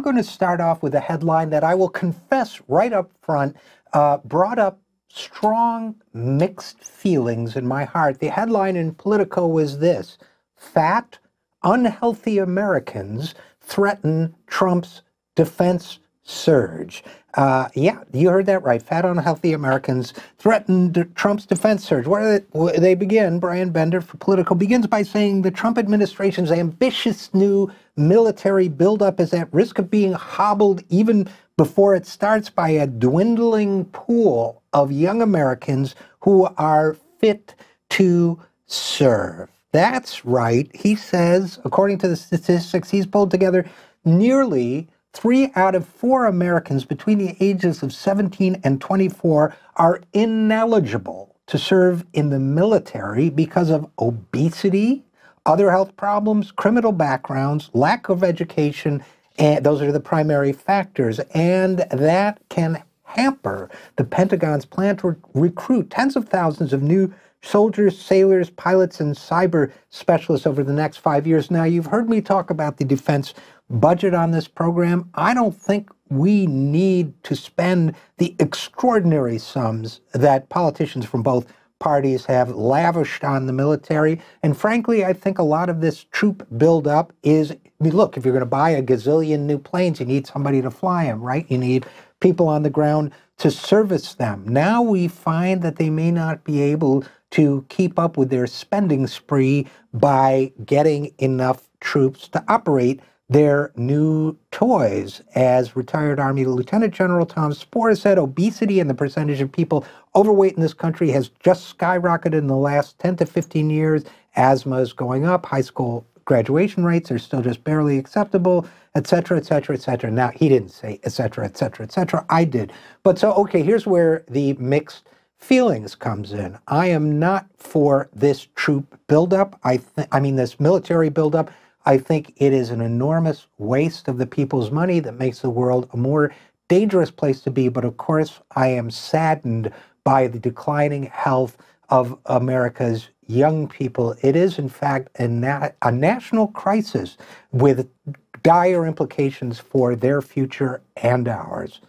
going to start off with a headline that I will confess right up front brought up strong mixed feelings in my heart. The headline in Politico was this: fat, unhealthy Americans threaten Trump's defense surge. Yeah, you heard that right. Fat, unhealthy Americans threaten Trump's defense surge. Where they begin, Brian Bender for Politico begins by saying the Trump administration's ambitious new military buildup is at risk of being hobbled even before it starts by a dwindling pool of young Americans who are fit to serve. That's right. He says, according to the statistics he's pulled together, nearly 3 out of 4 Americans between the ages of 17 and 24 are ineligible to serve in the military because of obesity, other health problems, criminal backgrounds, lack of education, and those are the primary factors. And that can hamper the Pentagon's plan to recruit tens of thousands of new soldiers, sailors, pilots, and cyber specialists over the next 5 years. Now, you've heard me talk about the defense budget on this program. I don't think we need to spend the extraordinary sums that politicians from both parties have lavished on the military. And frankly, I think a lot of this troop buildup is, I mean, look, if you're going to buy a gazillion new planes, you need somebody to fly them, right? You need people on the ground to service them. Now we find that they may not be able to keep up with their spending spree by getting enough troops to operate their new toys. As retired Army Lieutenant General Tom Spore said, obesity and the percentage of people overweight in this country has just skyrocketed in the last 10 to 15 years. Asthma is going up. High school graduation rates are still just barely acceptable, et cetera, et cetera, et cetera. Now, he didn't say et cetera, et cetera, et cetera. I did. But so, okay, here's where the mixed feelings comes in. I am not for this troop buildup. I mean, this military buildup. I think it is an enormous waste of the people's money that makes the world a more dangerous place to be. But of course, I am saddened by the declining health of America's young people. It is, in fact, a national crisis with dire implications for their future and ours.